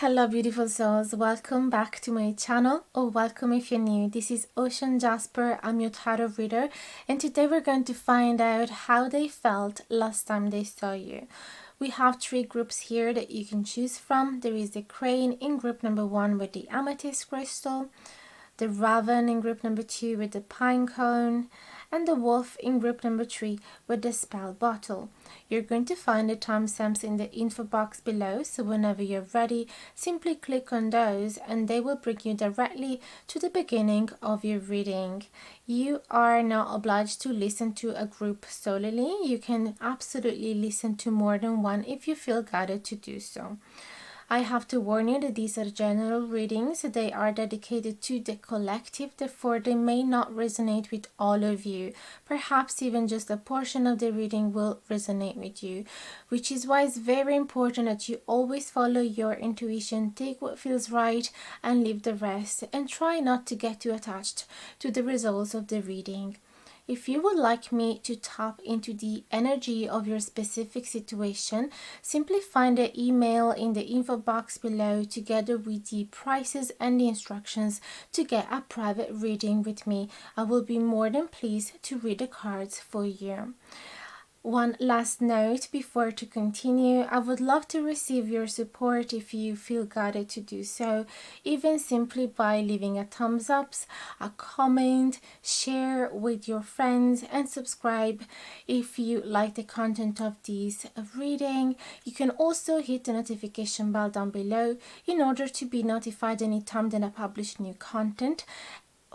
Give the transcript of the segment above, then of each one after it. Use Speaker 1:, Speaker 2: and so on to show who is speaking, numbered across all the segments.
Speaker 1: Hello beautiful souls, welcome back to my channel, or welcome if you're new. This is Jasper, I'm your tarot reader, and today we're going to find out how they felt last time they saw you. We have three groups here that you can choose from. There is the crane in group number 1 with the amethyst crystal, the raven in group number 2 with the pine cone, and the wolf in group number 3 with the spell bottle. You're going to find the timestamps in the info box below, so whenever you're ready, simply click on those and they will bring you directly to the beginning of your reading. You are not obliged to listen to a group solely. You can absolutely listen to more than one if you feel guided to do so. I have to warn you that these are general readings. They are dedicated to the collective, therefore they may not resonate with all of you. Perhaps even just a portion of the reading will resonate with you, which is why it's very important that you always follow your intuition, take what feels right and leave the rest, and try not to get too attached to the results of the reading. If you would like me to tap into the energy of your specific situation, simply find the email in the info box below together with the prices and the instructions to get a private reading with me. I will be more than pleased to read the cards for you. One last note before to continue, I would love to receive your support if you feel guided to do so, even simply by leaving a thumbs up, a comment, share with your friends, and subscribe if you like the content of this reading. You can also hit the notification bell down below in order to be notified anytime that I publish new content.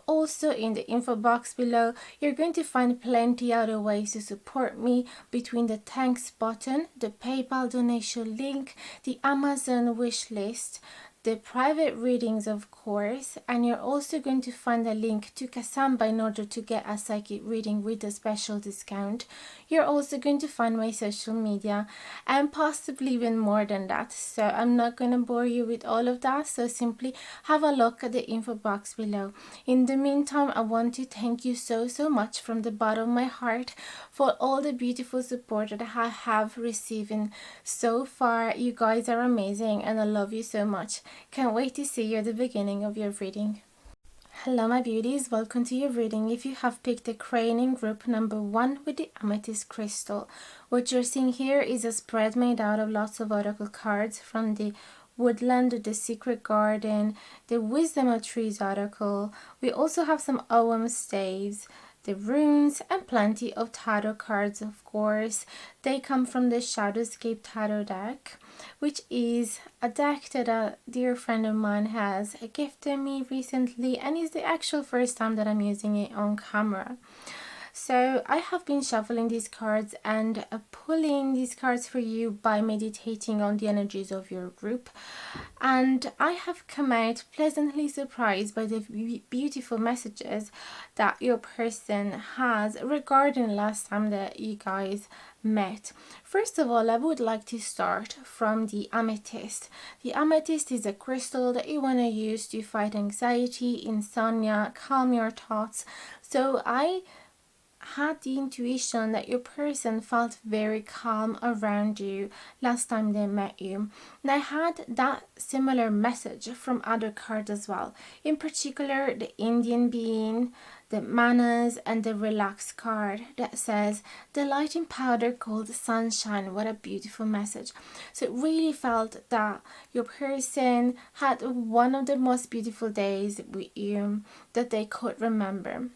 Speaker 1: Also, in the info box below, you're going to find plenty other ways to support me, between the thanks button, the PayPal donation link, the Amazon wish list, the private readings of course, and you're also going to find a link to Kasamba in order to get a psychic reading with a special discount. You're also going to find my social media and possibly even more than that, so I'm not going to bore you with all of that, so simply have a look at the info box below. In the meantime, I want to thank you so much from the bottom of my heart for all the beautiful support that I have received so far. You guys are amazing and I love you so much. Can't wait to see you at the beginning of your reading. Hello my beauties, welcome to your reading. If you have picked the crane in group number 1 with the amethyst crystal, what you're seeing here is a spread made out of lots of oracle cards from the Woodland, the Secret Garden, the Wisdom of Trees oracle. We also have some OM staves, the runes, and plenty of tarot cards of course. They come from the Shadowscape tarot deck, which is a deck that a dear friend of mine has gifted me recently, and is the actual first time that I'm using it on camera. So I have been shuffling these cards and pulling these cards for you by meditating on the energies of your group, and I have come out pleasantly surprised by the beautiful messages that your person has regarding last time that you guys met. First of all, I would like to start from the amethyst. The amethyst is a crystal that you want to use to fight anxiety, insomnia, calm your thoughts. So I had the intuition that your person felt very calm around you last time they met you, and I had that similar message from other cards as well, in particular the Indian being, the manas, and the relaxed card that says the light in powder called sunshine. What a beautiful message. So it really felt that your person had one of the most beautiful days with you that they could remember.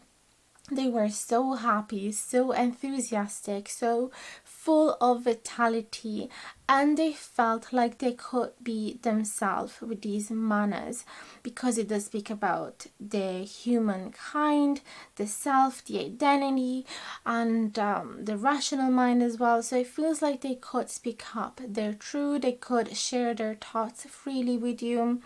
Speaker 1: They were so happy, so enthusiastic, so full of vitality, and they felt like they could be themselves with these manas, because it does speak about the humankind, the self, the identity, and the rational mind as well. So it feels like they could speak up their truth, they could share their thoughts freely with you.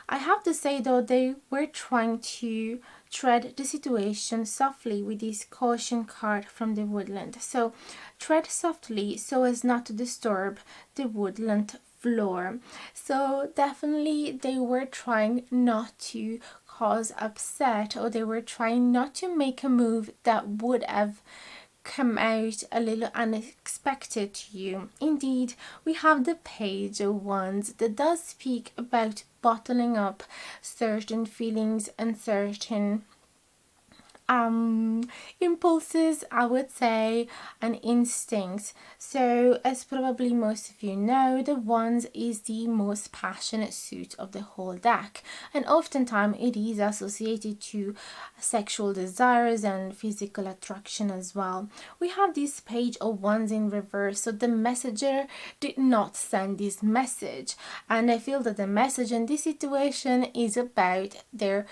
Speaker 1: I have to say though, they were trying to tread the situation softly with this caution card from the woodland. So tread softly so as not to disturb the woodland floor. So definitely they were trying not to cause upset, or they were trying not to make a move that would have come out a little unexpected to you. Indeed, we have the Page of Wands that does speak about bottling up certain feelings and certain impulses, I would say, and instincts. So as probably most of you know, the Wands is the most passionate suit of the whole deck, and oftentimes it is associated to sexual desires and physical attraction as well. We have this Page of Wands in reverse, so the messenger did not send this message, and I feel that the message in this situation is about their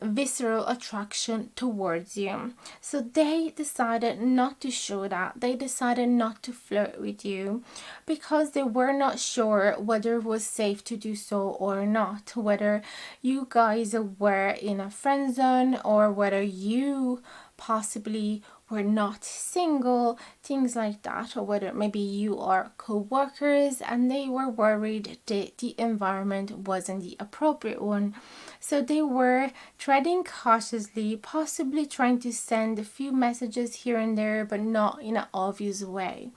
Speaker 1: visceral attraction towards you. So they decided not to show that. They decided not to flirt with you because they were not sure whether it was safe to do so or not, whether you guys were in a friend zone or whether you possibly were not single, things like that, or whether maybe you are co-workers and they were worried that the environment wasn't the appropriate one. So they were treading cautiously, possibly trying to send a few messages here and there, but not in an obvious way.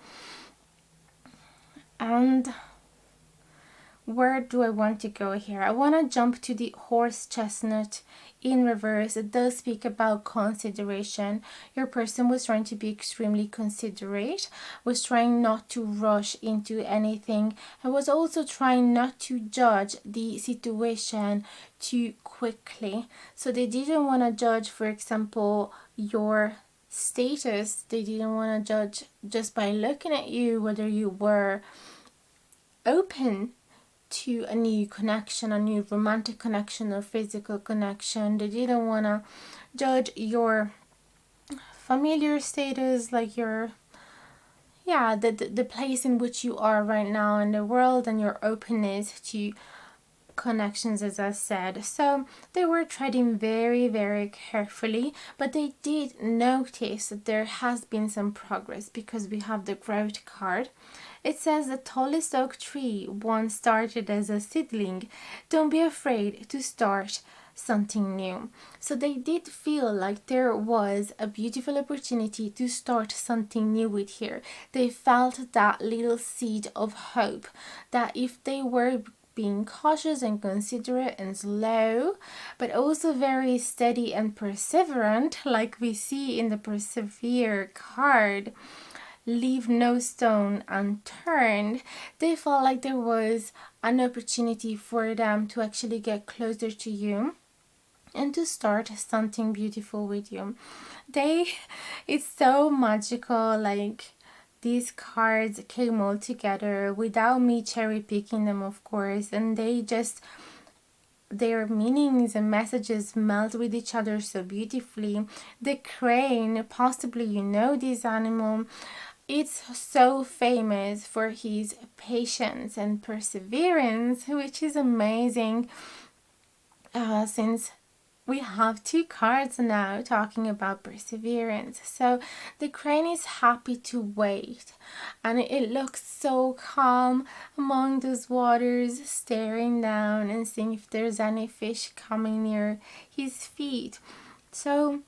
Speaker 1: And where do I want to go here? I want to jump to the Horse Chestnut in reverse. It does speak about consideration. Your person was trying to be extremely considerate, was trying not to rush into anything, and was also trying not to judge the situation too quickly. So they didn't want to judge, for example, your status. They didn't want to judge just by looking at you whether you were open to a new connection, a new romantic connection or physical connection. They didn't want to judge your familiar status, like your the place in which you are right now in the world, and your openness to connections, as I said. So they were treading very, very carefully, but they did notice that there has been some progress because we have the growth card. It says the tallest oak tree once started as a seedling. Don't be afraid to start something new. So they did feel like there was a beautiful opportunity to start something new with here. They felt that little seed of hope that if they were being cautious and considerate and slow, but also very steady and perseverant, like we see in the Persevere card, leave no stone unturned, they felt like there was an opportunity for them to actually get closer to you and to start something beautiful with you. It's so magical, like these cards came all together without me cherry picking them, of course, and their meanings and messages meld with each other so beautifully. The crane, possibly you know this animal, it's so famous for his patience and perseverance, which is amazing, since we have two cards now talking about perseverance. So the crane is happy to wait, and it looks so calm among those waters, staring down and seeing if there's any fish coming near his feet. So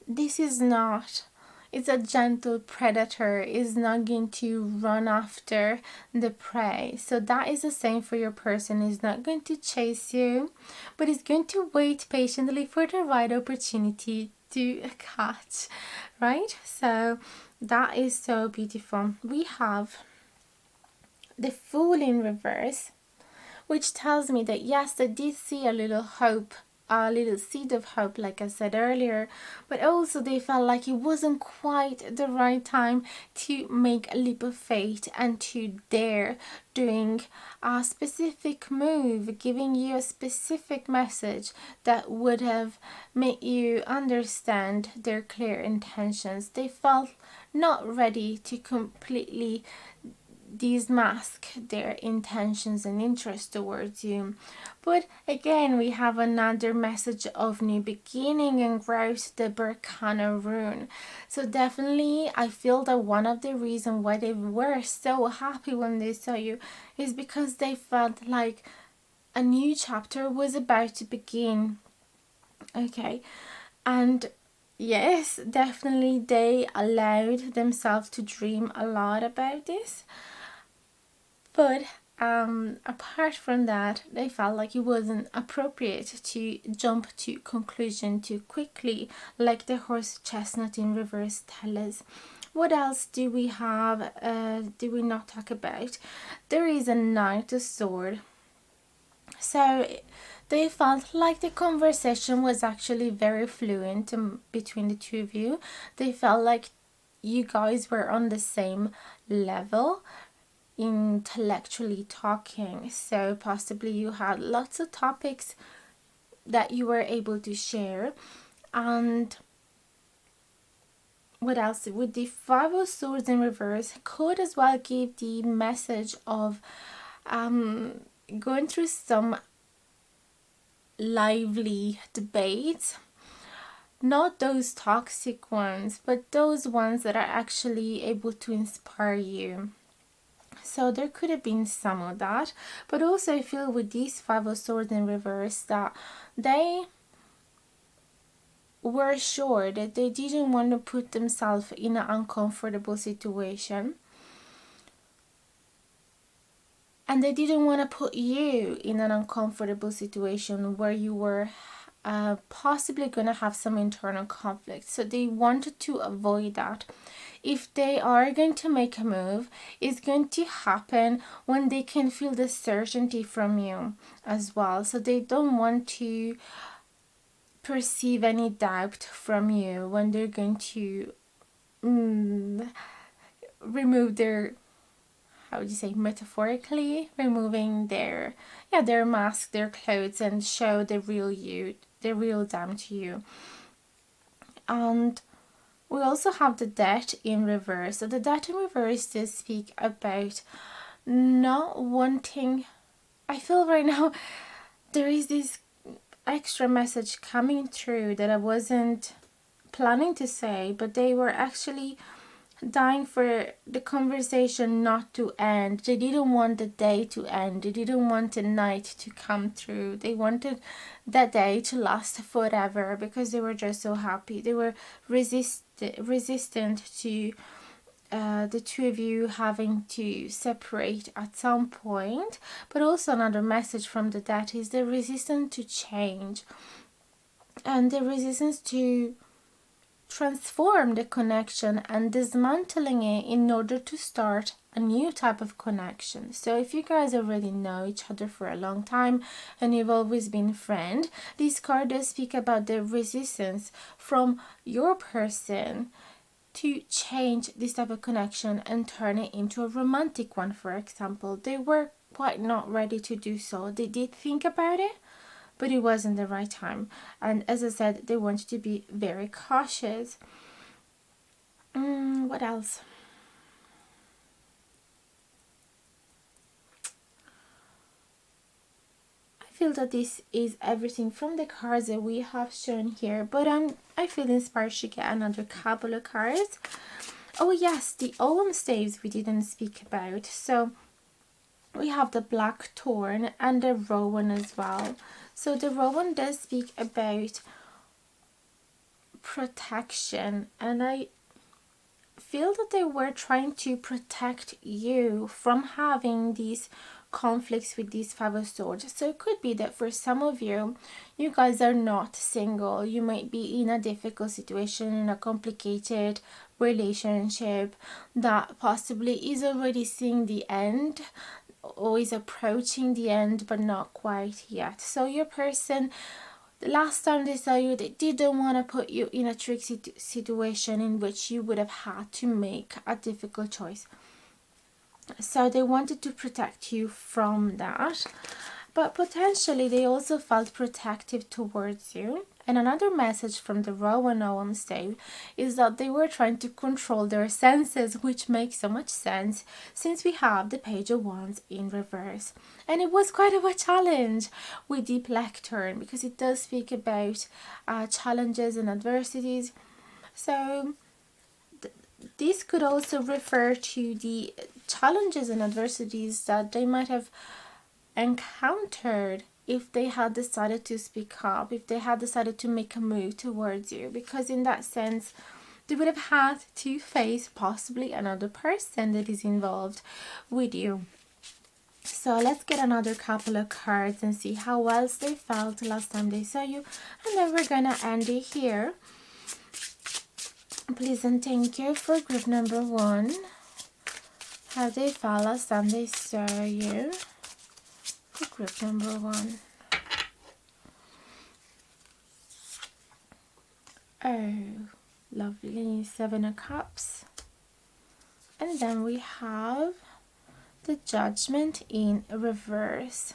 Speaker 1: this is not, it's a gentle predator, is not going to run after the prey. So that is the same for your person. Is not going to chase you, but is going to wait patiently for the right opportunity to catch, right? So that is so beautiful. We have the Fool in reverse, which tells me that yes, they did see a little hope, a little seed of hope, like I said earlier, but also they felt like it wasn't quite the right time to make a leap of faith and to dare doing a specific move, giving you a specific message that would have made you understand their clear intentions. They felt not ready to completely mask their intentions and interest towards you. But again, we have another message of new beginning and growth, the Berkana rune. So definitely I feel that one of the reasons why they were so happy when they saw you is because they felt like a new chapter was about to begin. Okay, and yes, definitely they allowed themselves to dream a lot about this. But apart from that, they felt like it wasn't appropriate to jump to conclusion too quickly, like the horse chestnut in reverse tell us. What else do we have? Do we not talk about? There is a knight of sword. So they felt like the conversation was actually very fluent between the two of you. They felt like you guys were on the same level intellectually talking, so possibly you had lots of topics that you were able to share. And what else, with the five of swords in reverse, could as well give the message of going through some lively debates, not those toxic ones, but those ones that are actually able to inspire you. So there could have been some of that, but also I feel with these five of swords in reverse that they were sure that they didn't want to put themselves in an uncomfortable situation, and they didn't want to put you in an uncomfortable situation where you were possibly going to have some internal conflict. So they wanted to avoid that. If they are going to make a move, it's going to happen when they can feel the certainty from you as well. So they don't want to perceive any doubt from you when they're going to remove their, how would you say, metaphorically removing their mask, their clothes, and show the real you, the real them to you. And we also have the death in reverse. So the death in reverse does speak about not wanting, I feel right now there is this extra message coming through that I wasn't planning to say, but they were actually dying for the conversation not to end. They didn't want the day to end. They didn't want the night to come through. They wanted that day to last forever because they were just so happy. They were resistant to the two of you having to separate at some point. But also another message from the dead is the resistance to change and the resistance to transform the connection and dismantling it in order to start a new type of connection. So if you guys already know each other for a long time and you've always been friends, this card does speak about the resistance from your person to change this type of connection and turn it into a romantic one. For example, they were quite not ready to do so. They did think about it, but it wasn't the right time. And as I said, they wanted to be very cautious. What else? I feel that this is everything from the cards that we have shown here, but I feel inspired to get another couple of cards. Oh yes, the Ogham staves we didn't speak about. So we have the black thorn and the rowan as well. So the rowan does speak about protection, and I feel that they were trying to protect you from having these conflicts with these five of swords. So it could be that for some of you, you guys are not single. You might be in a difficult situation, in a complicated relationship that possibly is already seeing the end or is approaching the end, but not quite yet. So your person, the last time they saw you, they didn't want to put you in a tricky situation in which you would have had to make a difficult choice. So they wanted to protect you from that, but potentially they also felt protective towards you. And another message from the Rowan Ogham stave is that they were trying to control their senses, which makes so much sense since we have the Page of Wands in reverse. And it was quite of a challenge with the lectern because it does speak about challenges and adversities. So this could also refer to the challenges and adversities that they might have encountered if they had decided to speak up, if they had decided to make a move towards you, because in that sense they would have had to face possibly another person that is involved with you. So let's get another couple of cards and see how else they felt last time they saw you, and then we're gonna end it here. Please and thank you for group number 1. How they felt last time they saw you for group number 1. Oh, lovely. 7 of Cups. And then we have the Judgment in reverse.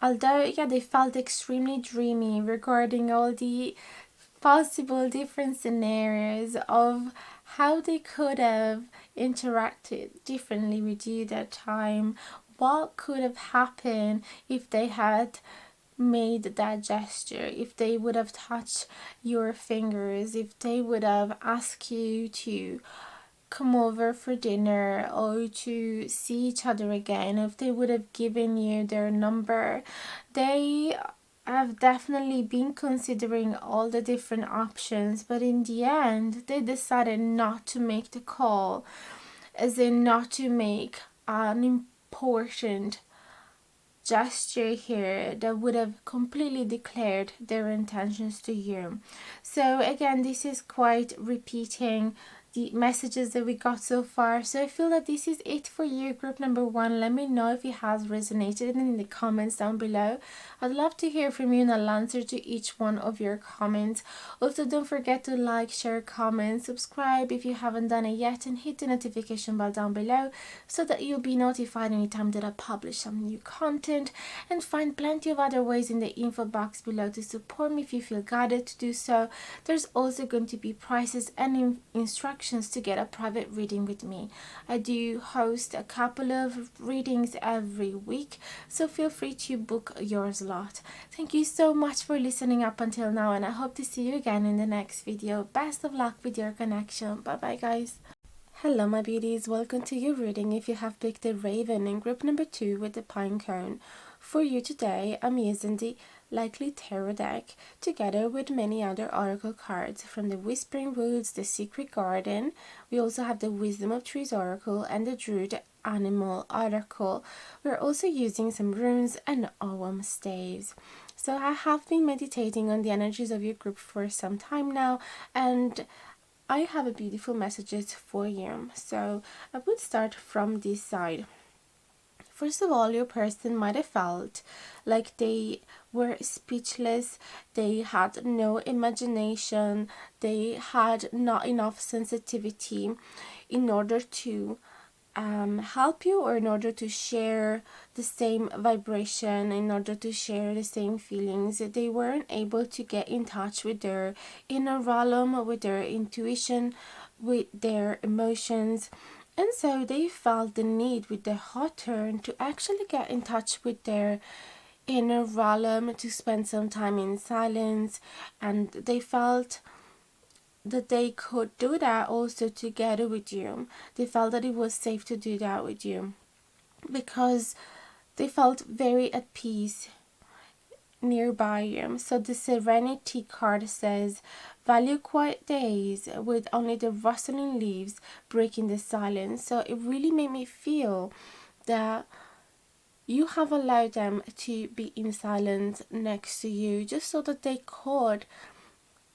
Speaker 1: Although, yeah, they felt extremely dreamy regarding all the possible different scenarios of how they could have interacted differently with you that time. What could have happened if they had made that gesture, if they would have touched your fingers, if they would have asked you to come over for dinner or to see each other again, if they would have given you their number. They have definitely been considering all the different options, but in the end they decided not to make the call, as in not to make an important gesture here that would have completely declared their intentions to you. So again, this is quite repeating the messages that we got so far. So I feel that this is it for you, group number 1. Let me know if it has resonated in the comments down below. I'd love to hear from you, and I'll answer to each one of your comments. Also, don't forget to like, share, comment, subscribe if you haven't done it yet, and hit the notification bell down below so that you'll be notified anytime that I publish some new content. And find plenty of other ways in the info box below to support me if you feel guided to do so. There's also going to be prices and instructions to get a private reading with me. I do host a couple of readings every week, so feel free to book your slot. Thank you so much for listening up until now, and I hope to see you again in the next video. Best of luck with your connection. Bye bye, guys. Hello my beauties, welcome to your reading. If you have picked a Raven in group number 2 with the pine cone, for you today I'm using the Likely Tarot deck together with many other oracle cards from the Whispering Woods, the Secret Garden. We also have the Wisdom of Trees oracle and the Druid Animal oracle. We're also using some runes and Owam staves. So I have been meditating on the energies of your group for some time now, and I have a beautiful messages for you. So I would start from this side. First of all, your person might have felt like they were speechless, they had no imagination, they had not enough sensitivity in order to help you, or in order to share the same vibration, in order to share the same feelings. They weren't able to get in touch with their inner realm, with their intuition, with their emotions. And so they felt the need with the hot turn to actually get in touch with their inner realm, to spend some time in silence, and they felt that they could do that also together with you. They felt that it was safe to do that with you because they felt very at peace nearby you. So the Serenity card says, value quiet days with only the rustling leaves breaking the silence. So it really made me feel that you have allowed them to be in silence next to you, just so that they could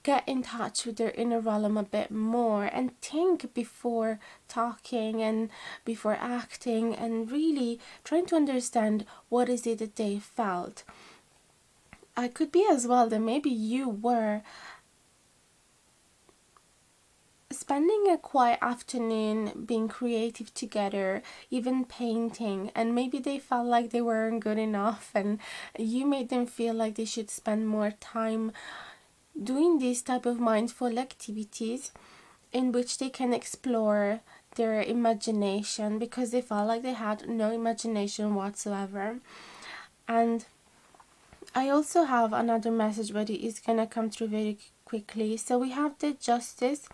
Speaker 1: get in touch with their inner realm a bit more and think before talking and before acting, and really trying to understand what is it that they felt. I could be as well that maybe you were spending a quiet afternoon being creative together, even painting, and maybe they felt like they weren't good enough, and you made them feel like they should spend more time doing these type of mindful activities in which they can explore their imagination, because they felt like they had no imagination whatsoever. And I also have another message, but it is gonna come through very quickly. So we have the Justice.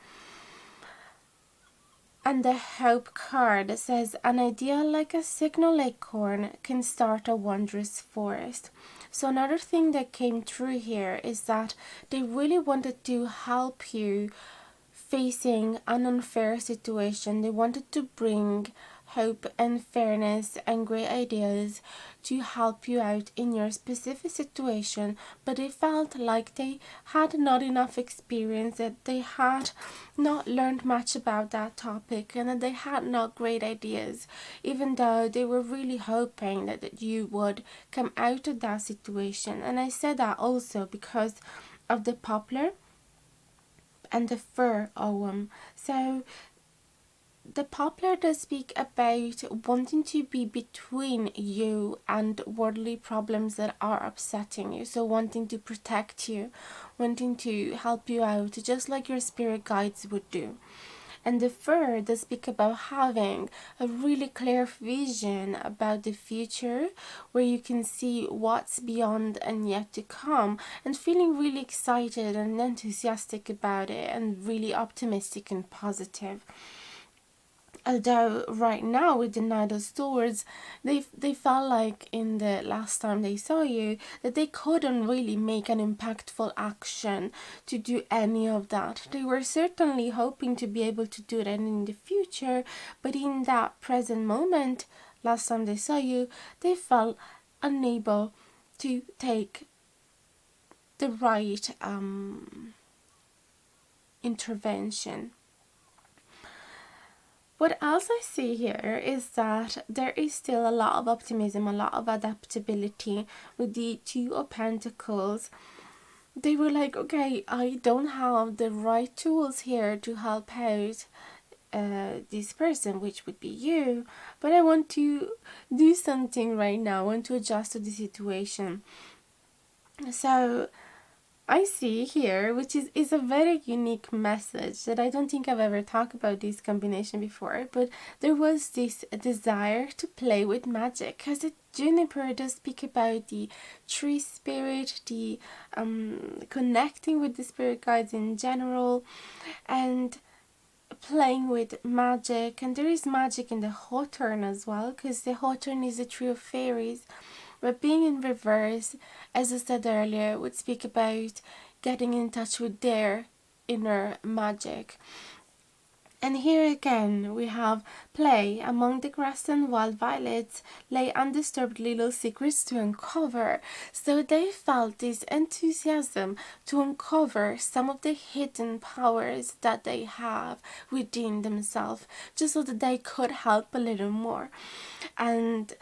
Speaker 1: And the Hope card says, an idea like a signal acorn can start a wondrous forest. So another thing that came through here is that they really wanted to help you facing an unfair situation. They wanted to bring hope and fairness and great ideas to help you out in your specific situation, but they felt like they had not enough experience, that they had not learned much about that topic, and that they had not great ideas, even though they were really hoping that you would come out of that situation. And I said that also because of the poplar and the fir ogham. So the poplar does speak about wanting to be between you and worldly problems that are upsetting you. So wanting to protect you, wanting to help you out, just like your spirit guides would do. And the fir does speak about having a really clear vision about the future, where you can see what's beyond and yet to come, and feeling really excited and enthusiastic about it, and really optimistic and positive. Although right now with the Knight of Swords, they felt like in the last time they saw you that they couldn't really make an impactful action to do any of that. They were certainly hoping to be able to do that in the future, but in that present moment, last time they saw you, they felt unable to take the right intervention. What else I see here is that there is still a lot of optimism, a lot of adaptability with the Two of Pentacles. They were like, okay, I don't have the right tools here to help out this person, which would be you, but I want to do something right now. I want to adjust to the situation. So I see here, which is a very unique message that I don't think I've ever talked about this combination before, but there was this desire to play with magic, because the juniper does speak about the tree spirit, the connecting with the spirit guides in general, and playing with magic. And there is magic in the hawthorn as well, because the hawthorn is a tree of fairies. But being in reverse, as I said earlier, would speak about getting in touch with their inner magic. And here again we have play among the grass and wild violets, lay undisturbed little secrets to uncover. So they felt this enthusiasm to uncover some of the hidden powers that they have within themselves, just so that they could help a little more. And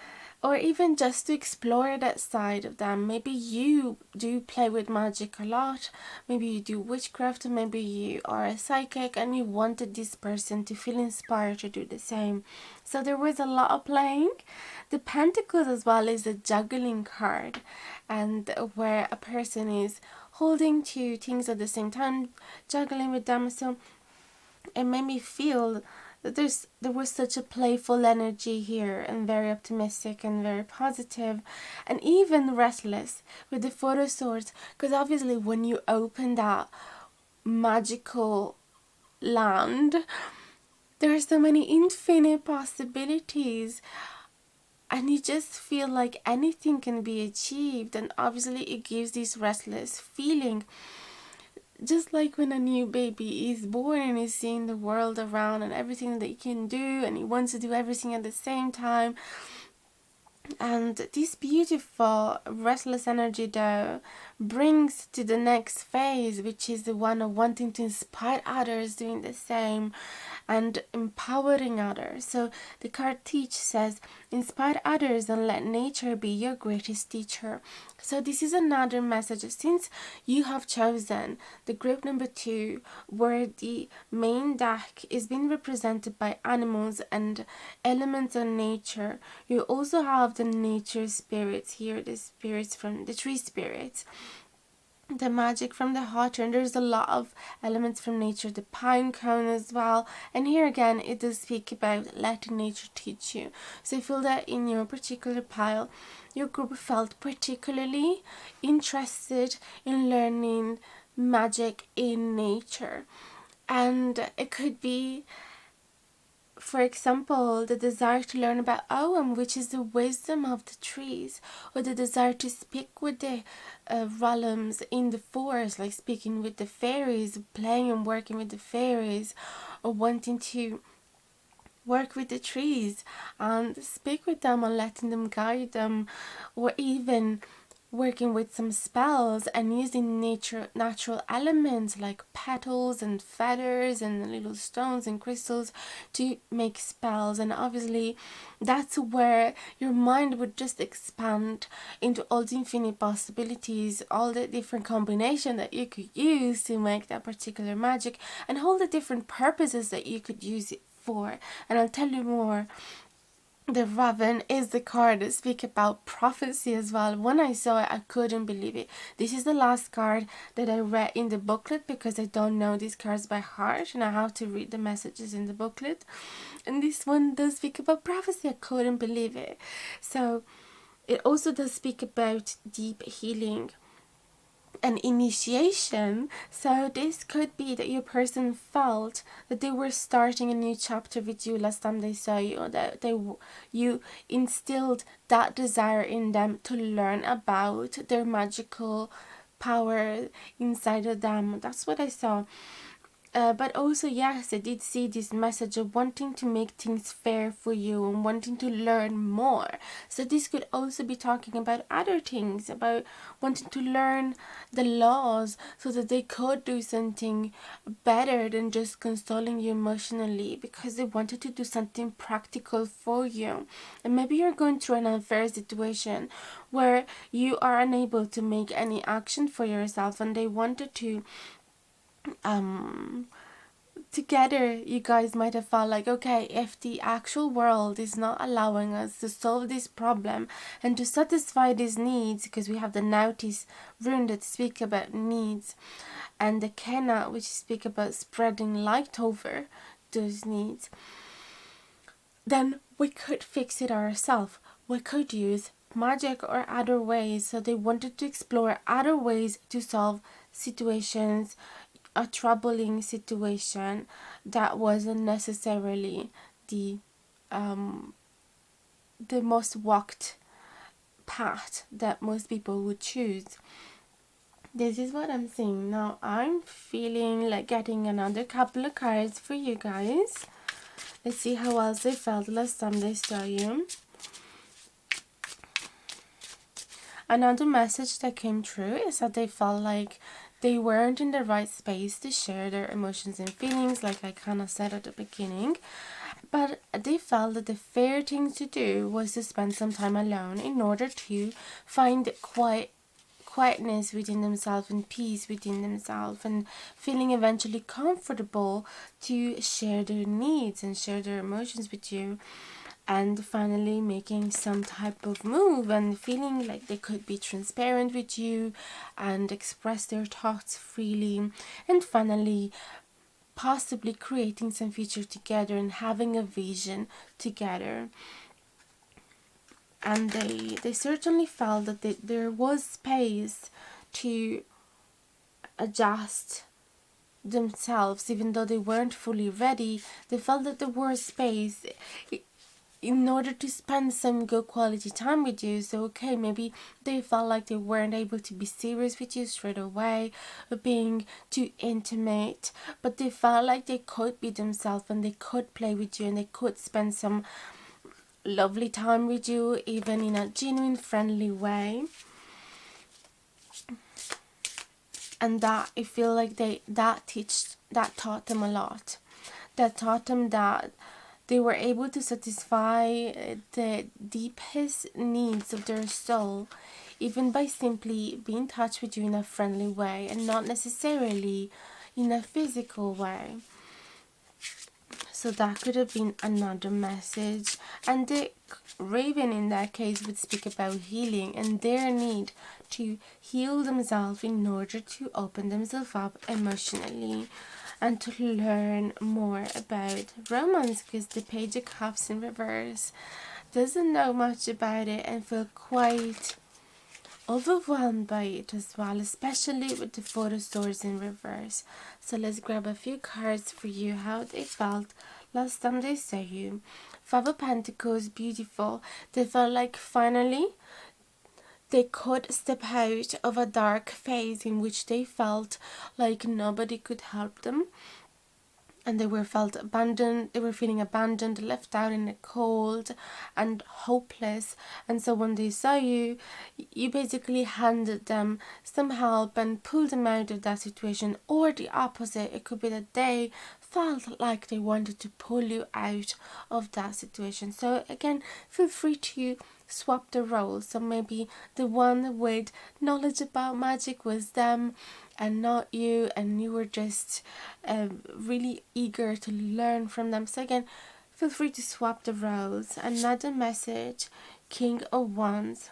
Speaker 1: or even just to explore that side of them. Maybe you do play with magic a lot, maybe you do witchcraft, or maybe you are a psychic and you wanted this person to feel inspired to do the same. So there was a lot of playing. The Pentacles as well is a juggling card, and where a person is holding two things at the same time, juggling with them. So it made me feel that there was such a playful energy here, and very optimistic and very positive, and even restless with the Four of Swords, because obviously when you open that magical land, there are so many infinite possibilities, and you just feel like anything can be achieved. And obviously it gives this restless feeling, just like when a new baby is born and is seeing the world around and everything that he can do, and he wants to do everything at the same time. And this beautiful restless energy though brings to the next phase, which is the one of wanting to inspire others doing the same and empowering others. So the card Teach says, inspire others and let nature be your greatest teacher. So this is another message. Since you have chosen the group number 2, where the main deck is being represented by animals and elements of nature, you also have the nature spirits here, the spirits from the tree spirits, the magic from the hawthorn. There's a lot of elements from nature, the pine cone as well. And here again it does speak about letting nature teach you. So I feel that in your particular pile, your group felt particularly interested in learning magic in nature. And it could be for example, the desire to learn about Ogham, which is the wisdom of the trees, or the desire to speak with the realms in the forest, like speaking with the fairies, playing and working with the fairies, or wanting to work with the trees and speak with them and letting them guide them, or even working with some spells and using natural elements like petals and feathers and little stones and crystals to make spells. And obviously that's where your mind would just expand into all the infinite possibilities, all the different combination that you could use to make that particular magic, and all the different purposes that you could use it for. And I'll tell you more. The Raven is the card that speaks about prophecy as well. When I saw it, I couldn't believe it. This is the last card that I read in the booklet because I don't know these cards by heart and I have to read the messages in the booklet. And this one does speak about prophecy. I couldn't believe it. So it also does speak about deep healing and initiation. So this could be that your person felt that they were starting a new chapter with you last time they saw you, or that you instilled that desire in them to learn about their magical power inside of them. That's what I saw. But also, yes, I did see this message of wanting to make things fair for you and wanting to learn more. So this could also be talking about other things, about wanting to learn the laws so that they could do something better than just consoling you emotionally, because they wanted to do something practical for you. And maybe you're going through an unfair situation where you are unable to make any action for yourself, and they wanted to together you guys might have felt like, okay, if the actual world is not allowing us to solve this problem and to satisfy these needs, because we have the Nautis rune that speak about needs, and the Kenna which speak about spreading light over those needs, then we could fix it ourselves. We could use magic or other ways. So they wanted to explore other ways to solve situations, a troubling situation that wasn't necessarily the most walked path that most people would choose. This is what I'm seeing. Now I'm feeling like getting another couple of cards for you guys. Let's see how else they felt last time they saw you. Another message that came through is that they felt like they weren't in the right space to share their emotions and feelings, like I kind of said at the beginning. But they felt that the fair thing to do was to spend some time alone in order to find quietness within themselves and peace within themselves, and feeling eventually comfortable to share their needs and share their emotions with you, and finally making some type of move and feeling like they could be transparent with you and express their thoughts freely, and finally possibly creating some future together and having a vision together. And they certainly felt that there was space to adjust themselves. Even though they weren't fully ready, they felt that there was space in order to spend some good quality time with you. So okay, maybe they felt like they weren't able to be serious with you straight away or being too intimate, but they felt like they could be themselves and they could play with you and they could spend some lovely time with you, even in a genuine friendly way. And that I feel like that taught them a lot. That taught them that they were able to satisfy the deepest needs of their soul, even by simply being in touch with you in a friendly way and not necessarily in a physical way. So that could have been another message. And the Raven in that case would speak about healing and their need to heal themselves in order to open themselves up emotionally and to learn more about romance, because the Page of Cups in reverse doesn't know much about it and feel quite overwhelmed by it as well, especially with the Four of Swords in reverse. So let's grab a few cards for you, how they felt last time they saw you. Five of Pentacles, beautiful. They felt like finally they could step out of a dark phase in which they felt like nobody could help them, and they were feeling abandoned, left out in the cold and hopeless. And so when they saw you, you basically handed them some help and pulled them out of that situation. Or the opposite, it could be that they felt like they wanted to pull you out of that situation. So again, feel free to swap the roles. So maybe the one with knowledge about magic was them and not you, and you were just really eager to learn from them. So again, feel free to swap the roles. Another message, King of Wands.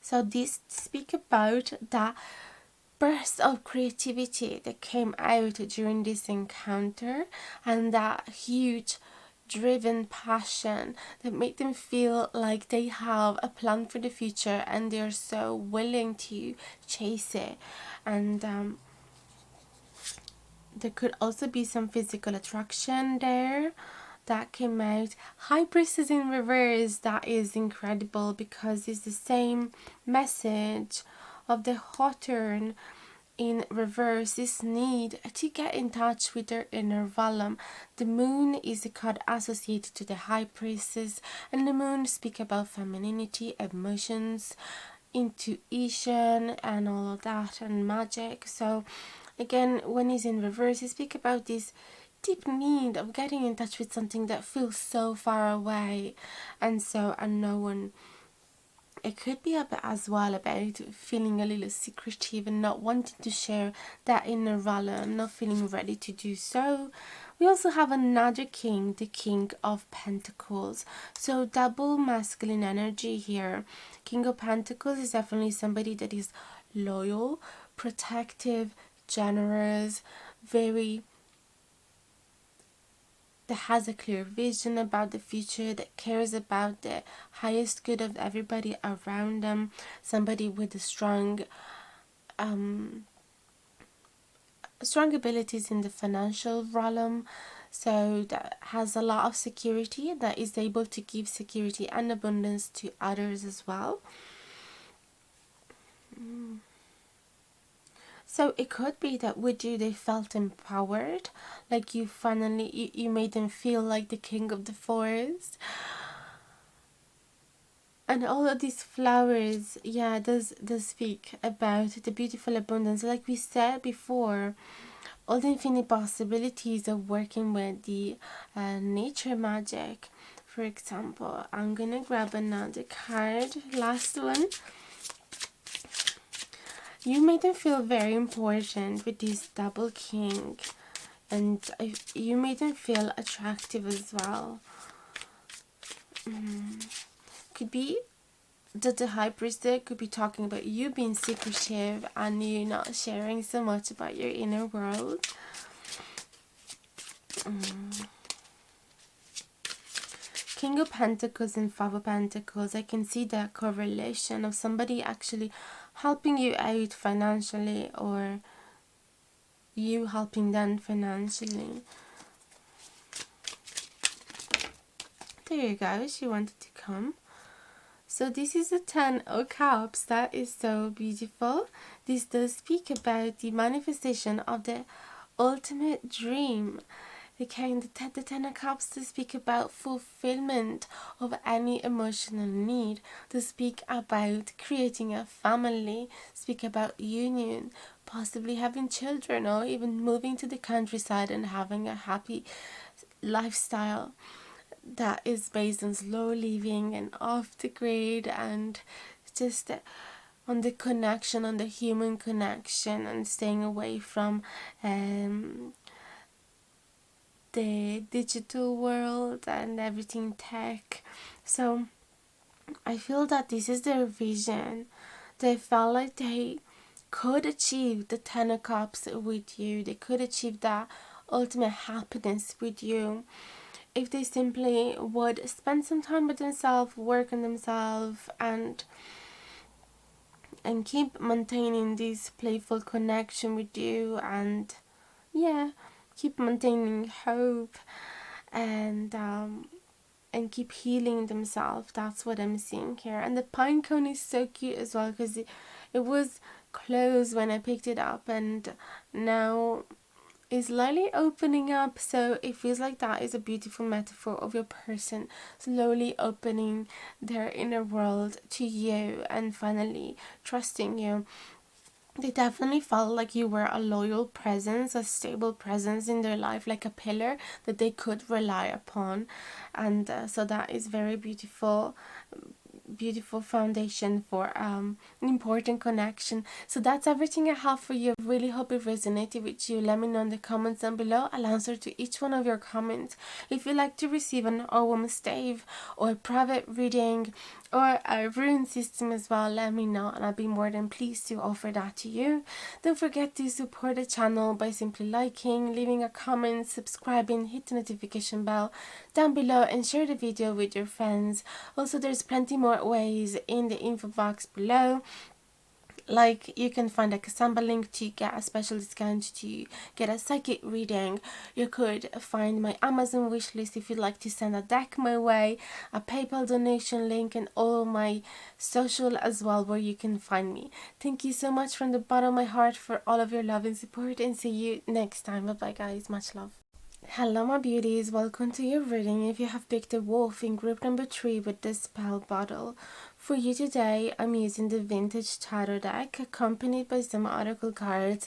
Speaker 1: So this speak about that burst of creativity that came out during this encounter, and that huge driven passion that made them feel like they have a plan for the future and they're so willing to chase it. And there could also be some physical attraction there that came out. High Priestess in reverse, that is incredible because it's the same message of the Hawthorn in reverse, this need to get in touch with their inner Vallum. The moon is a card associated to the High Priestess, and the moon speak about femininity, emotions, intuition and all of that, and magic. So again, when he's in reverse, he speak about this deep need of getting in touch with something that feels so far away and so unknown. It could be a bit as well about feeling a little secretive and not wanting to share that inner valor and not feeling ready to do so. We also have another king, the King of Pentacles. So double masculine energy here. King of Pentacles is definitely somebody that is loyal, protective, generous, very that has a clear vision about the future, that cares about the highest good of everybody around them, somebody with a strong abilities in the financial realm, so that has a lot of security, that is able to give security and abundance to others as well. So it could be that with you they felt empowered, like you finally, you made them feel like the king of the forest. And all of these flowers, yeah, does speak about the beautiful abundance. Like we said before, all the infinite possibilities of working with the nature magic. For example, I'm gonna grab another card, last one. You made them feel very important with this double king, and you made them feel attractive as well. Could be that the High Priestess could be talking about you being secretive and you not sharing so much about your inner world. King of Pentacles and Five of Pentacles, I can see that correlation of somebody actually helping you out financially, or you helping them financially. There you go, she wanted to come. So this is the 10 of Cups. That is so beautiful. This does speak about the manifestation of the ultimate dream. The 10 of Cups to speak about fulfillment of any emotional need, to speak about creating a family, speak about union, possibly having children, or even moving to the countryside and having a happy lifestyle that is based on slow living and off the grid, and just on the connection, on the human connection, and staying away from the digital world and everything tech. So I feel that this is their vision. They felt like they could achieve the 10 of Cups with you. They could achieve that ultimate happiness with you if they simply would spend some time with themselves, work on themselves, and keep maintaining this playful connection with you. And yeah, keep maintaining hope and keep healing themselves. That's what I'm seeing here. And the pine cone is so cute as well, because it was closed when I picked it up, and now is slowly opening up. So it feels like that is a beautiful metaphor of your person slowly opening their inner world to you and finally trusting you. They definitely felt like you were a loyal presence, a stable presence in their life, like a pillar that they could rely upon. And so that is very beautiful foundation for an important connection. So that's everything I have for you. I really hope it resonated with you. Let me know in the comments down below. I'll answer to each one of your comments. If you'd like to receive an Orwell stave or a private reading or a rune system as well, let me know and I'll be more than pleased to offer that to you. Don't forget to support the channel by simply liking, leaving a comment, subscribing, hit the notification bell down below and share the video with your friends. Also, there's plenty more ways in the info box below. Like, you can find a Kasamba link to get a special discount to get a psychic reading. You could find my Amazon wishlist if you'd like to send a deck my way, a PayPal donation link, and all my social as well, where you can find me. Thank you so much from the bottom of my heart for all of your love and support, and see you next time. Bye bye guys, much love. Hello my beauties, welcome to your reading. If you have picked a wolf in group number 3 with the spell bottle, for you today I'm using the vintage tarot deck accompanied by some oracle cards,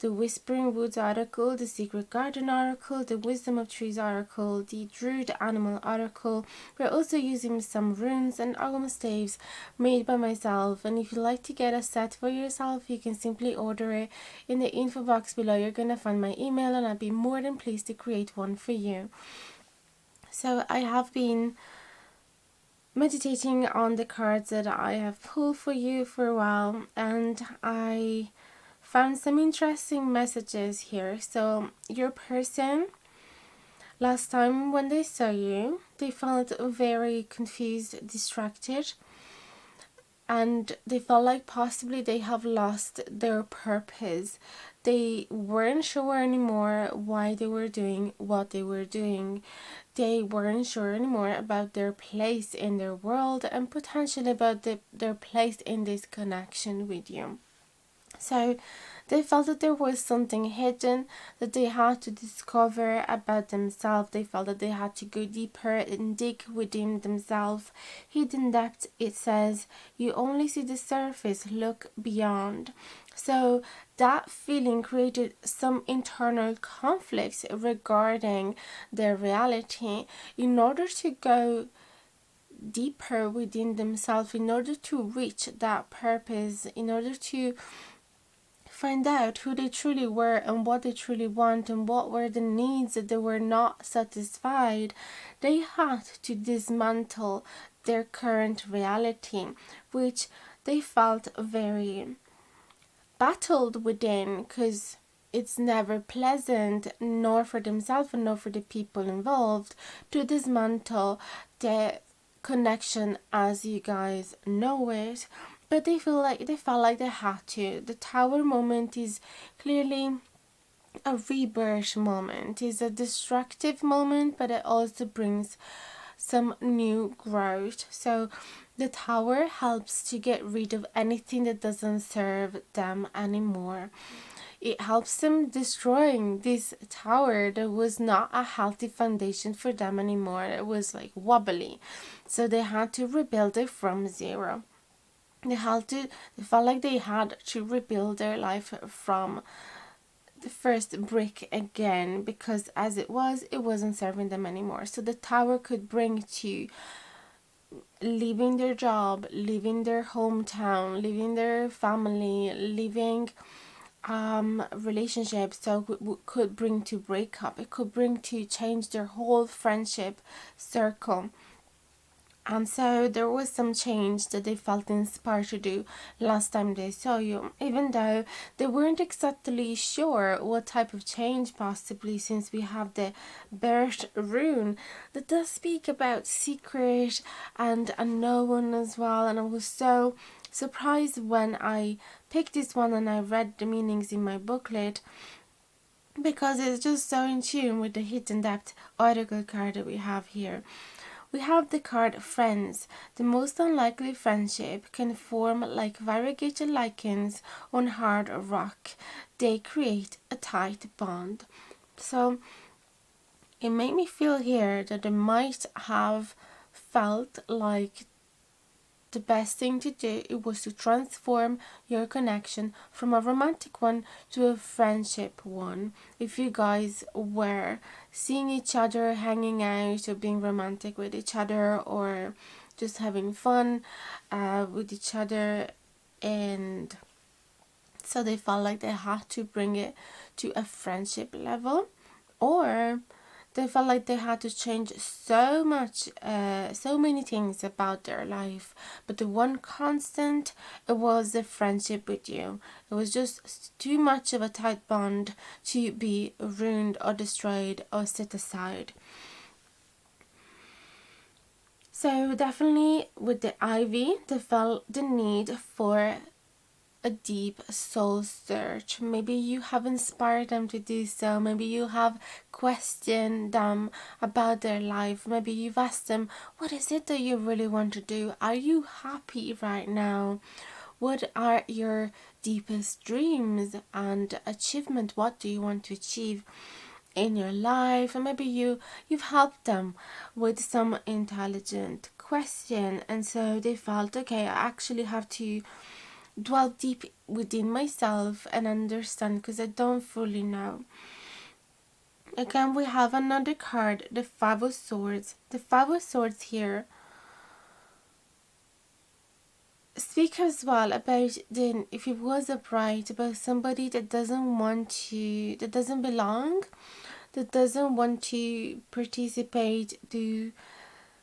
Speaker 1: the Whispering Woods oracle, the Secret Garden oracle, the Wisdom of Trees oracle, the Druid Animal oracle. We're also using some runes and Orwell staves made by myself, and if you'd like to get a set for yourself, you can simply order it in the info box below. You're gonna find my email and I'd be more than pleased to create one for you. So I have been meditating on the cards that I have pulled for you for a while, and I found some interesting messages here. So your person, last time when they saw you, they felt very confused, distracted, and they felt like possibly they have lost their purpose. They weren't sure anymore why they were doing what they were doing. They weren't sure anymore about their place in their world and potentially about their place in this connection with you. So they felt that there was something hidden that they had to discover about themselves. They felt that they had to go deeper and dig within themselves. Hidden depth, it says, you only see the surface, look beyond. So that feeling created some internal conflicts regarding their reality. In order to go deeper within themselves, in order to reach that purpose, in order to find out who they truly were and what they truly want and what were the needs that they were not satisfied, they had to dismantle their current reality, which they felt very battled within, because it's never pleasant, nor for themselves and nor for the people involved, to dismantle the connection as you guys know it. But they felt like they had to. The tower moment is clearly a rebirth moment. It's a destructive moment, but it also brings some new growth. So the tower helps to get rid of anything that doesn't serve them anymore. It helps them destroying this tower that was not a healthy foundation for them anymore. It was like wobbly. So they had to rebuild it from zero. They felt like they had to rebuild their life from the first brick again, because as it wasn't serving them anymore. So the tower could bring to leaving their job, leaving their hometown, leaving their family, leaving relationships. So could bring to breakup. It could bring to change their whole friendship circle. And so there was some change that they felt inspired to do last time they saw you, even though they weren't exactly sure what type of change possibly, since we have the birth rune that does speak about secret and unknown as well. And I was so surprised when I picked this one and I read the meanings in my booklet, because it's just so in tune with the hidden depth oracle card that we have here. We have the card Friends. The most unlikely friendship can form like variegated lichens on hard rock. They create a tight bond. So it made me feel here that they might have felt like the best thing to do it was to transform your connection from a romantic one to a friendship one. If you guys were seeing each other, hanging out, or being romantic with each other, or just having fun with each other, and so they felt like they had to bring it to a friendship level, or they felt like they had to change so much, so many things about their life. But the one constant, it was the friendship with you. It was just too much of a tight bond to be ruined or destroyed or set aside. So definitely with the Ivy, they felt the need for a deep soul search. Maybe you have inspired them to do so. Maybe you have questioned them about their life. Maybe you've asked them, what is it that you really want to do? Are you happy right now? What are your deepest dreams and achievement? What do you want to achieve in your life? And maybe you've helped them with some intelligent question, and so they felt, okay, I actually have to dwell deep within myself and understand, because I don't fully know. Again, we have another card, the Five of Swords. The Five of Swords here speak as well about then if it was upright, about somebody that doesn't want to, that doesn't belong, that doesn't want to participate, do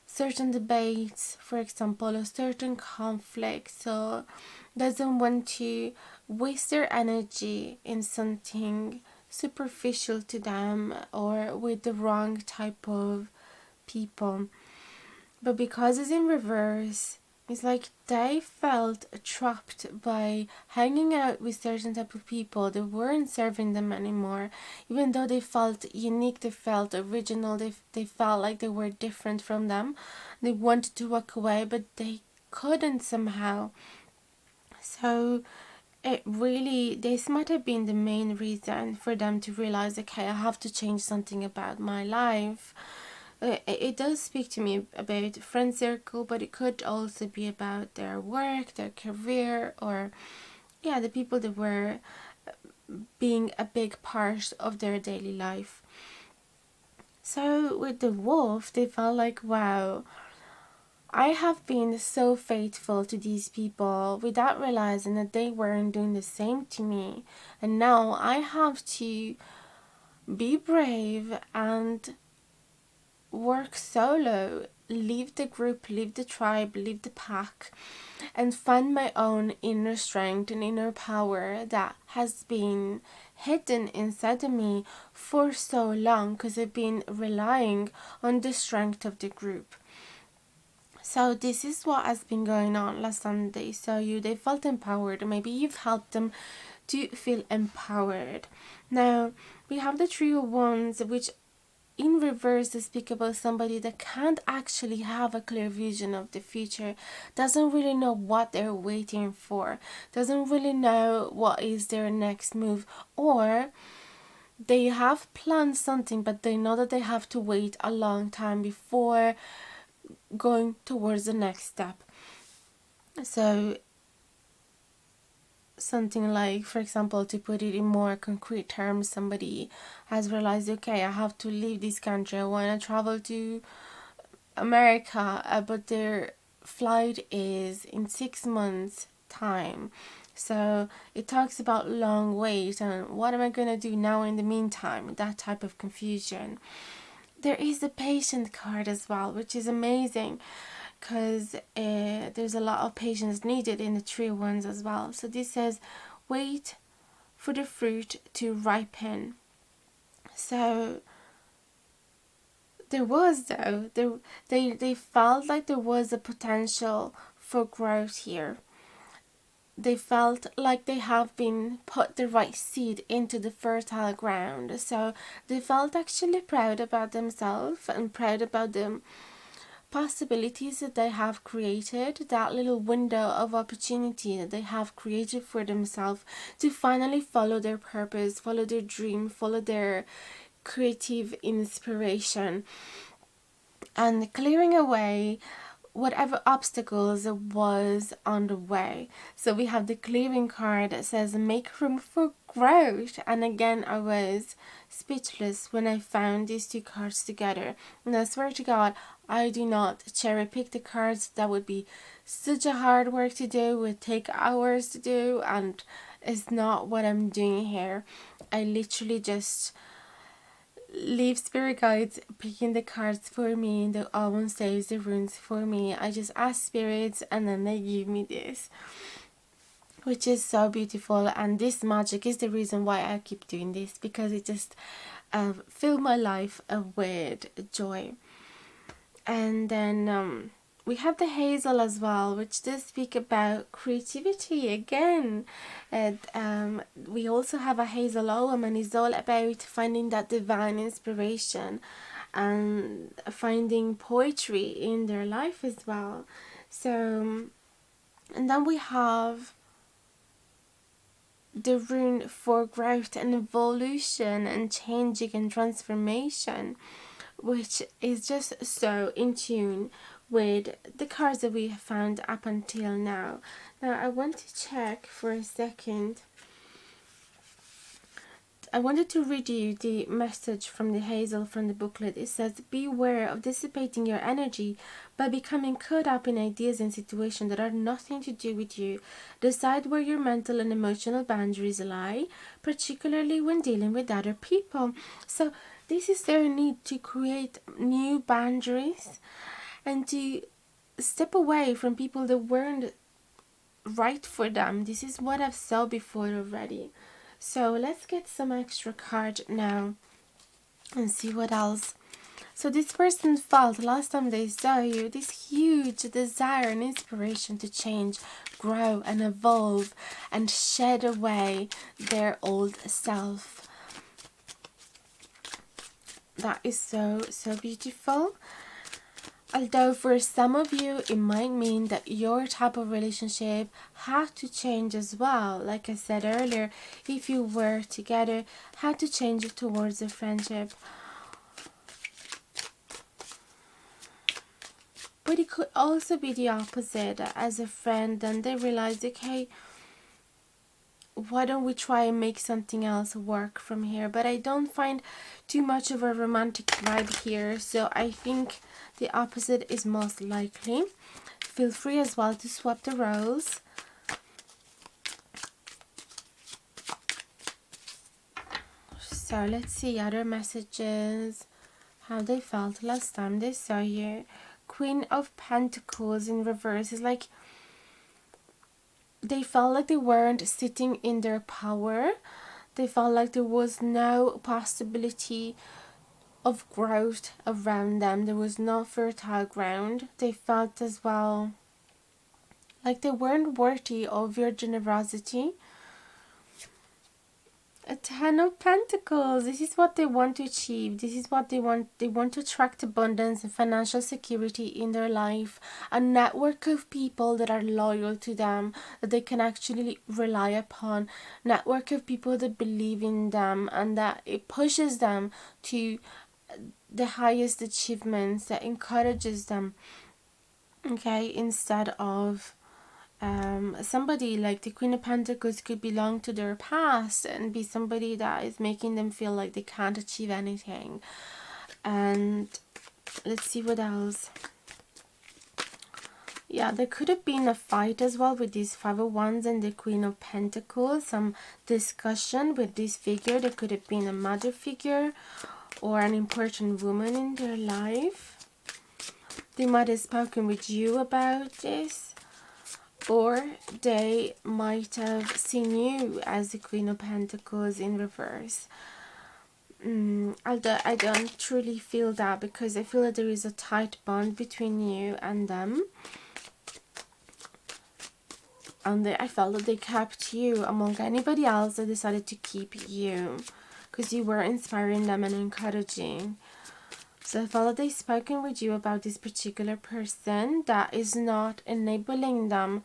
Speaker 1: certain debates, for example, or certain conflicts, so doesn't want to waste their energy in something superficial to them or with the wrong type of people. But because it's in reverse, it's like they felt trapped by hanging out with certain type of people that weren't serving them anymore. Even though they felt unique, they felt original, they felt like they were different from them. They wanted to walk away, but they couldn't somehow. So it really, this might have been the main reason for them to realize, okay, I have to change something about my life. It does speak to me about friend circle, but it could also be about their work, their career, or yeah, the people that were being a big part of their daily life. So with the wolf, they felt like, wow, I have been so faithful to these people without realizing that they weren't doing the same to me. And now I have to be brave and work solo, leave the group, leave the tribe, leave the pack, and find my own inner strength and inner power that has been hidden inside of me for so long, because I've been relying on the strength of the group. So this is what has been going on last Sunday. So they felt empowered. Maybe you've helped them to feel empowered. Now we have the Three of Wands, which in reverse they speak about somebody that can't actually have a clear vision of the future, doesn't really know what they're waiting for, doesn't really know what is their next move, or they have planned something but they know that they have to wait a long time before going towards the next step. So something like, for example, to put it in more concrete terms, somebody has realized, okay, I have to leave this country, I want to travel to America, but their flight is in 6 months time. So it talks about long wait and what am I going to do now in the meantime, that type of confusion. There is the patient card as well, which is amazing, because there's a lot of patience needed in the Three of Wands as well. So this says, wait for the fruit to ripen. So there was, though, they felt like there was a potential for growth here. they felt like they have been put the right seed into the fertile ground. So they felt actually proud about themselves and proud about the possibilities that they have created, that little window of opportunity that they have created for themselves to finally follow their purpose, follow their dream, follow their creative inspiration, and clearing away whatever obstacles was on the way. So we have the clearing card that says make room for growth, and again I was speechless when I found these two cards together. And I swear to God, I do not cherry pick the cards. That would be such a hard work to do, would take hours to do, and it's not what I'm doing here. I literally just leave spirit guides picking the cards for me. The almost saves the runes for me. I just ask spirits and then they give me this, which is so beautiful. And this magic is the reason why I keep doing this, because it just fill my life with joy. And then we have the hazel as well, which does speak about creativity again. And we also have a hazel ohm, and it's all about finding that divine inspiration and finding poetry in their life as well. So, and then we have the rune for growth and evolution and changing and transformation, which is just so in tune with the cards that we have found up until now. Now I want to check for a second. I wanted to read you the message from the hazel from the booklet. It says, beware of dissipating your energy by becoming caught up in ideas and situations that are nothing to do with you. Decide where your mental and emotional boundaries lie, particularly when dealing with other people. So this is their need to create new boundaries and to step away from people that weren't right for them. This is what I've saw before already. So let's get some extra card now and see what else. So this person felt last time they saw you this huge desire and inspiration to change, grow and evolve and shed away their old self. That is so beautiful. Although for some of you it might mean that your type of relationship had to change as well. Like I said earlier, if you were together, had to change it towards a friendship. But it could also be the opposite. As a friend, then they realize, okay, why don't we try and make something else work from here? But I don't find too much of a romantic vibe here, so I think the opposite is most likely. Feel free as well to swap the roles. So let's see other messages, how they felt last time they saw you. Queen of Pentacles in reverse is like they felt like they weren't sitting in their power. They felt like there was no possibility of growth around them. There was no fertile ground. They felt as well like they weren't worthy of your generosity. A Ten of Pentacles. This is what they want to achieve. This is what they want. They want to attract abundance and financial security in their life. A network of people that are loyal to them, that they can actually rely upon. Network of people that believe in them and that it pushes them to the highest achievements, that encourages them. Okay, instead of somebody like the Queen of Pentacles could belong to their past and be somebody that is making them feel like they can't achieve anything. And let's see what else. Yeah, there could have been a fight as well with these Five of Wands and the Queen of Pentacles. Some discussion with this figure. There could have been a mother figure or an important woman in their life. They might have spoken with you about this. Or they might have seen you as the Queen of Pentacles in reverse. Although I don't truly feel that, because I feel that there is a tight bond between you and them. and I felt that they kept you among anybody else that decided to keep you, because you were inspiring them and encouraging. So I felt that they've spoken with you about this particular person that is not enabling them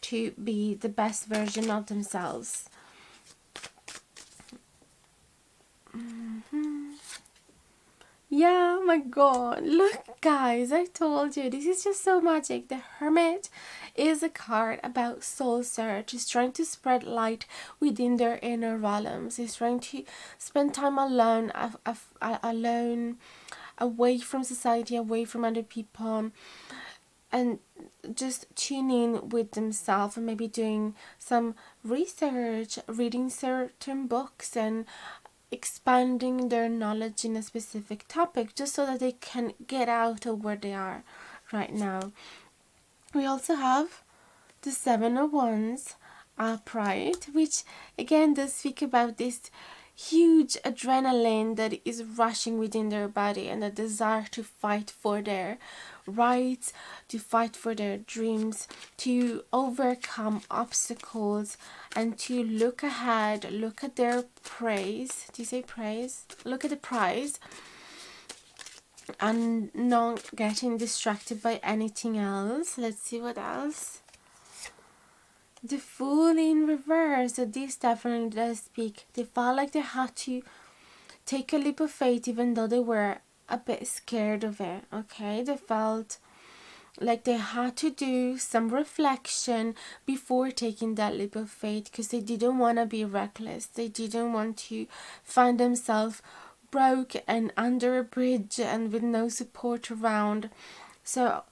Speaker 1: to be the best version of themselves. Yeah, my god, look guys, I told you, this is just so magic. The Hermit is a card about soul search. It's trying to spread light within their inner realms. It's trying to spend time alone, alone, away from society, away from other people, and just tune in with themselves, and maybe doing some research, reading certain books, and expanding their knowledge in a specific topic, just so that they can get out of where they are right now. We also have the Seven of Wands upright, which again does speak about this huge adrenaline that is rushing within their body, and a desire to fight for their rights, to fight for their dreams, to overcome obstacles, and to look ahead, look at their praise. Do you say praise? Look at the prize, and not getting distracted by anything else. Let's see what else. The Fool in reverse. So this definitely does speak. They felt like they had to take a leap of faith, even though they were a bit scared of it. Okay, they felt like they had to do some reflection before taking that leap of faith, because they didn't want to be reckless. They didn't want to find themselves broke and under a bridge and with no support around. So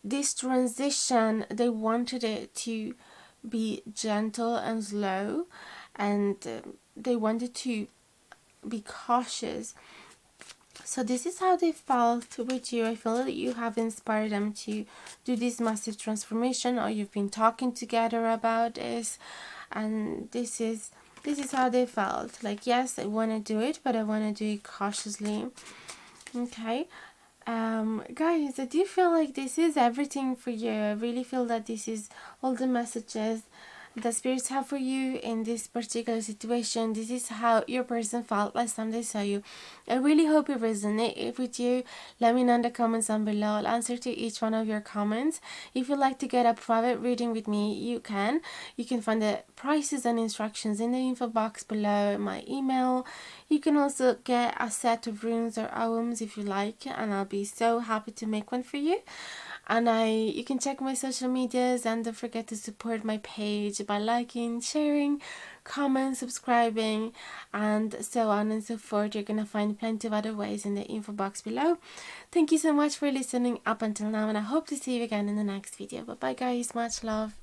Speaker 1: this transition, they wanted it to be gentle and slow, and they wanted to be cautious. So this is how they felt with you. I feel that you have inspired them to do this massive transformation, or you've been talking together about this, and this is how they felt. Like, yes, I want to do it, but I want to do it cautiously. Okay. Guys, I do feel like this is everything for you. I really feel that this is all the messages the spirits have for you in this particular situation. This is how your person felt last time they saw you. I really hope it resonated with you. Let me know in the comments down below. I'll answer to each one of your comments. If you'd like to get a private reading with me, you can. You can find the prices and instructions in the info box below, my email. You can also get a set of runes or owls if you like, and I'll be so happy to make one for you. And you can check my social medias, and don't forget to support my page by liking, sharing, comment, subscribing, and so on and so forth. You're gonna find plenty of other ways in the info box below. Thank you so much for listening up until now, and I hope to see you again in the next video. Bye bye guys, much love.